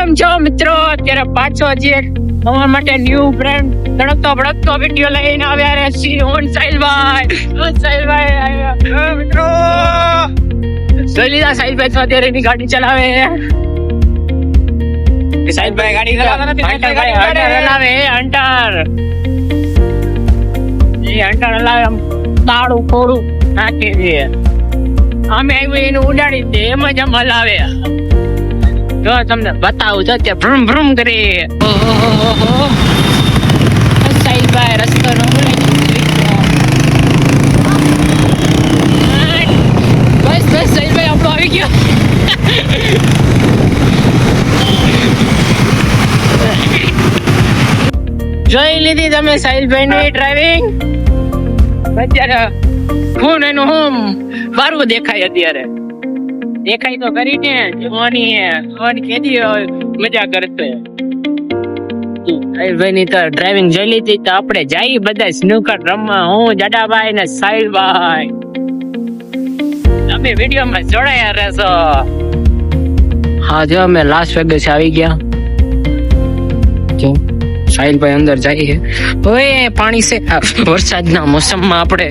કેમ છો મિત્રો? અત્યારે પાછો હજી એક તમારા માટે ન્યૂ બ્રાન્ડ તડકતો ભડકતો વિડીયો લઈને આવ્યા રે સી ઓન સાહિલભાઈ આવ્યા મિત્રો. સલીલા સાહિલભાઈ તો અત્યારે એની ગાડી ચલાવે. સાહિલભાઈ ગાડી ચલાવતા નથી, હંટર ચલાવે. હંટર ચલાવે, આમ તાળું થોડું નાખી દે. અમે આવ્યું એને ઉડાડી દે, એમ જ આમ હલાવે. જો તમને બતાવું છો કે ભ્રમ ભ્રમ કરી. સાહિલભાઈ રસ્તો નો બસ સાહિલભાઈ આપણો આવી ગયો. જોઈ લીધી તમે સાહિલભાઈ ની ડ્રાઇવિંગ? અત્યારે ખૂન એનું હોમ બારું દેખાય. અત્યારે દેખાય તો કરી ને જોવાની કેદી મજા કરશે. સાહિલભાઈ ની તો ડ્રાઇવિંગ જોઈ લીધી તો આપણે જઈએ બધા સ્નૂકર રમવા. હું જડાભાઈ ને સાહિલભાઈ, તમે વિડીયોમાં જોડાયા રહેશો. હા જો અમે લાસ વેગસ આવી ગયા. જો સાહિલભાઈ અંદર જઈએ. હવે પાણી છે, વરસાદના મોસમમાં આપણે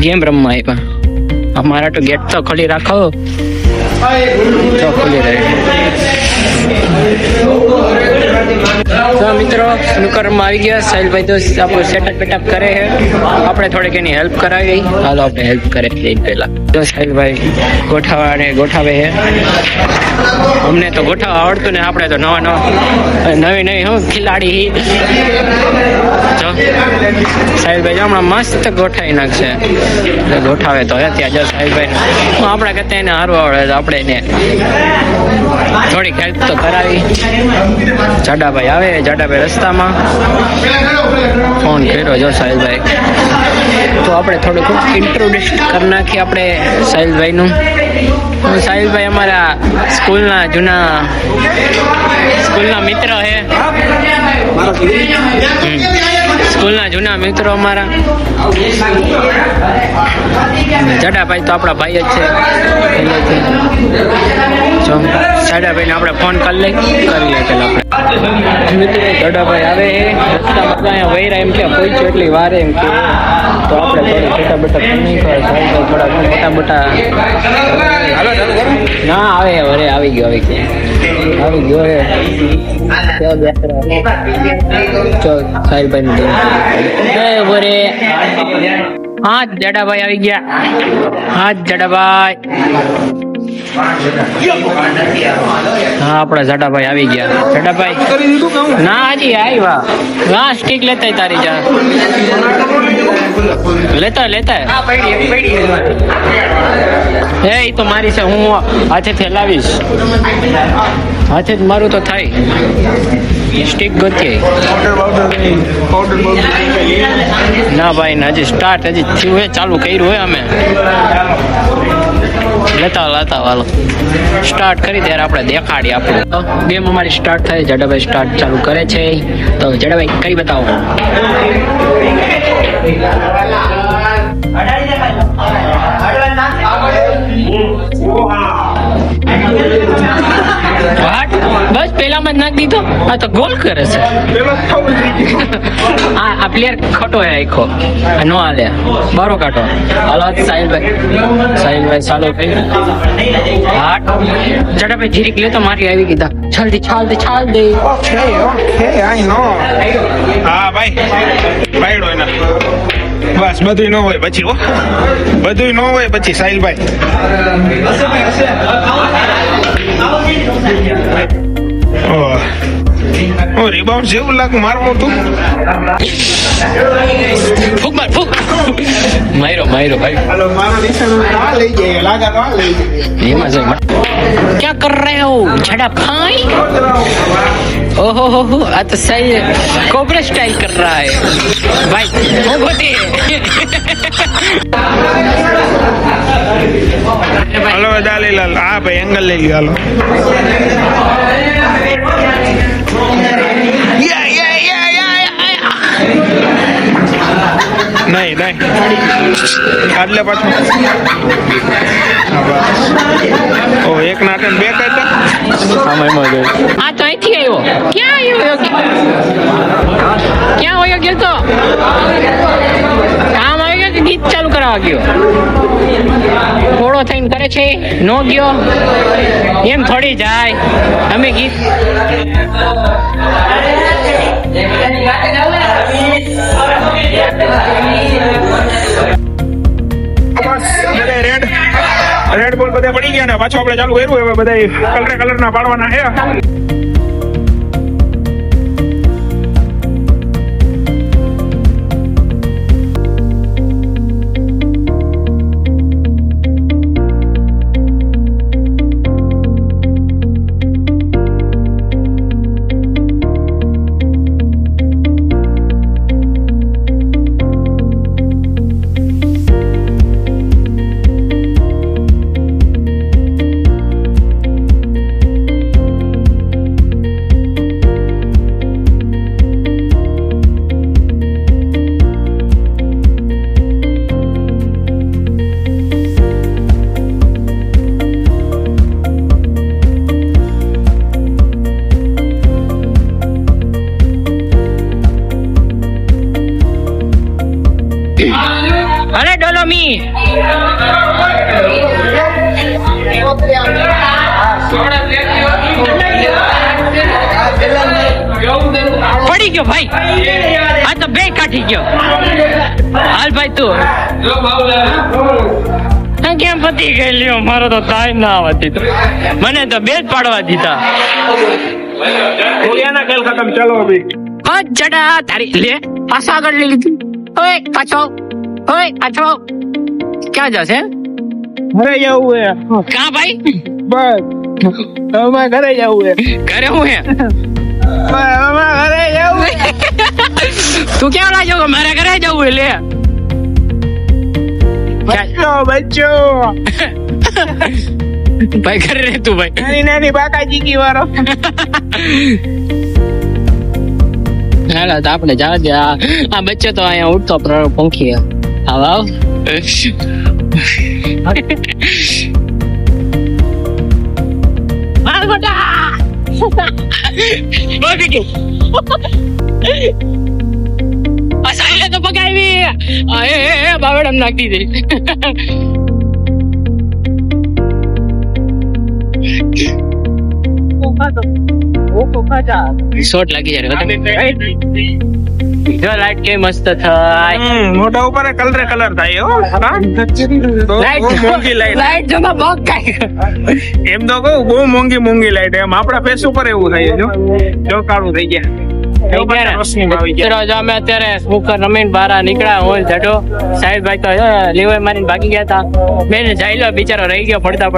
ગેમ રમવા આવ્યા. અમારા તો ગેટ તો ખોલી રાખો. ખોલી રહે તો મિત્રો સ્નૂકરમાં આવી ગયા. સાહિલભાઈ તો આપણું સેટઅપ બેટઅપ કરે છે, આપણે થોડીક એની હેલ્પ કરાવી. હાલો આપણે હેલ્પ કરે પહેલા. તો સાહિલભાઈ ગોઠાવે છે. અમને તો ગોઠવવા આવડતું ને, આપણે તો નવી હું ખિલાડી. જો સાહિલભાઈ હમણાં મસ્ત ગોઠાવી નાખશે. ગોઠાવે તો ત્યાં જો સાહિલભાઈ આપણા કરતા એને હારવા આવડે તો આપણે એને થોડીક હેલ્પ તો કરાવી. જાડાભાઈ આવે, જાડાભાઈ રસ્તામાં ફોન કર્યો. જો સાહિલભાઈ તો આપણે થોડુંક ઇન્ટ્રોડ્યુસ કરી નાખીએ આપણે સાહિલભાઈનું. સાહિલભાઈ અમારા સ્કૂલના મિત્ર છે. સ્કૂલના જૂના મિત્રો અમારા. જાડાભાઈ તો આપણા ભાઈ જ છે. જાડાભાઈને આપણે ફોન કરી લે પેલા આપણે મિત્રો. જાડાભાઈ આવે રસ્તામાં અહીંયા વૈરા એમ કે પહોંચ્યો એટલી વાર એમ કે, તો આપણે થોડી છોટા બેટા નહીં કરે. થોડા મોટા ના આવે. અરે આવી ગયો હે. સાહિલભાઈ હા જડાભાઈ આવી ગયા. હા જડાભાઈ, હા આપડા જડાભાઈ આવી ગયા. જડાભાઈ ના હજી આવ્યા. હા સ્ટીક લેતા તારી જા લેતા હે ઈ તો મારી છે. હું હાથેથી લાવીશ. હાથે જ મારું તો થાય. સ્ટીક ગોતી ના ભાઈ ને હજી સ્ટાર્ટ હજી થયું હોય, ચાલુ કર્યું હોય. અમે લેતા વાલો સ્ટાર્ટ કરી ત્યારે આપણે દેખાડીએ. આપણું ગેમ અમારી સ્ટાર્ટ થાય. જડાભાઈ સ્ટાર્ટ ચાલુ કરે છે. તો જડાભાઈ કરી બતાવો. બસ પેલામાં જ નાખી દીધો. આ તો ગોલ કરે છે. આ પ્લેયર ખોટો હે આખો નો હાલે. બારો કાઢો. હાલો સાહિલભાઈ ચાલો કઈ જડાભાઈ જીરીક લેતો મારી આવી કીધા. જલ્દી છાલ દે. હા ભાઈ બાયડો એના બસ. બધું ન હોય પછી સાહિલભાઈ રિબાઉન્ડ જેવું લાગે મારવું તું. ફૂક માર્યો ભાઈ. એમાં છે क्या कर रहे हो जड़ाभाई? ओहो हो आ तो सही कोबरा स्टाइल कर रहा है भाई. वो गोटी हेलो दालीलाल. हाँ भाई एंगल ले लियो. हेलो નહીં આટલે પાછું ઓ એક નાટક બે કહેતા આ તો અહીંથી આવ્યો ક્યાં આવ્યો ગયો તો કામ આવી ગયો કે ગીત ચાલુ કરાવવા ગયો થોડો થઈને કરે છે નો ગયો એમ થોડી જાય અમે ગીત રેડ બોલ બધા પડી ગયા ને પાછો આપણે ચાલુ કર્યું હવે બધા કલર ના પાડવાના છે અરે ડોલોમી પડી ગયો ભાઈ આ તો બે કાઢી ગયો હાલ ભાઈ તું કેમ પતી ગઈ લ્યો મારો તો ટાઈમ ના આવતી તો મને તો બે જ પાડવા દીધા ગોળિયાના ખેલ ખતમ ચાલો ભાઈ જડા તારી લે પાછો આગળ લઈ લીધું ઓય પાછો ક્યાં જશે ઘરે જવું હે ક્યાં ભાઈ બસ હવે ઘરે જવું હે ઘરે હું હે ઘરે જવું તું ક્યાં લાગ્યો મારે ઘરે જવું હે લે બચ્ચો ભાઈ ઘરે રહે તું ભાઈ નાની નાની બાકાજી કી વારો હાલો તો આપણે જવા દે આ બચ્ચો તો અહીંયા ઉઠતો પંખી આવ તો પગાવી બાવડમ નાખી દે શોટ લાગી જાય જો લાઈટ કેવી મસ્ત થાય મોટા ઉપર કલર થાય હો મોંઘી લાઈટ જો બહુ કાઈ એમ તો કહું બહુ મોંઘી લાઈટ એમ આપણા ફેસ ઉપર એવું થાય જો કાળું થઈ ગયા અમે અત્યારે સ્મોકર રમીને બહાર નીકળ્યા હોય જડો સાહેબભાઈ તો લેવાય મારીને ભાગી ગયા હતા બેન જાયલો બિચારો રહી ગયો પડતા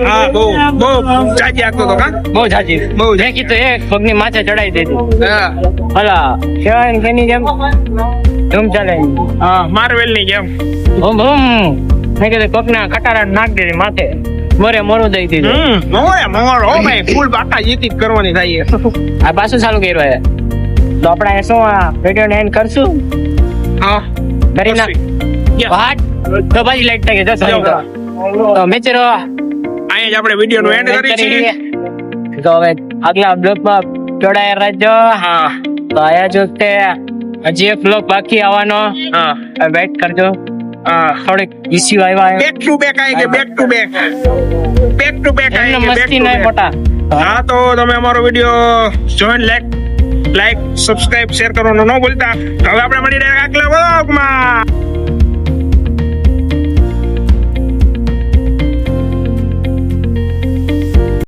હા બહુ ચાજી આખતો તો કા બહુ જાજી બહુ દેખી તો એક પગની માથે ચડાઈ દીધી હા હલા કેવાય ને કેની જેમ ધૂમ ચાલે હા માર્વેલ ની જેમ બૂમ બૂમ મેં કીધું પગના કટારા નાખ દીધી માથે મોરું દઈ દીધું મોર ઓ ભાઈ ફૂલ બાટા જીતી કરવાની થાય આ પાછું ચાલુ કર્યું હે તો આપણે શું વિડીયો ને એન્ડ કરશું હા કરી નાખ વાટ તો બાજી લાઈટ થઈ ગઈ તો મિત્રો અહીંયા જ આપણે વિડીયો નું એન્ડ કરી છીએ તો હવે આગલા બ્લોગમાં જોડાયા રહેજો હા તો આયા જો તે હજી એક બ્લોગ બાકી આવવાનો હા વેઇટ કરજો થોડીક ઇશ્યુ આવ્યા બેક ટુ બેક આવી કે બેક ટુ બેક આવી મસ્તી નહીં મોટા હા તો તમે અમારો video join like subscribe share કરવાનું ન ભૂલતા હવે આપણે મળી રહ્યા આગલા વ્લોગમાં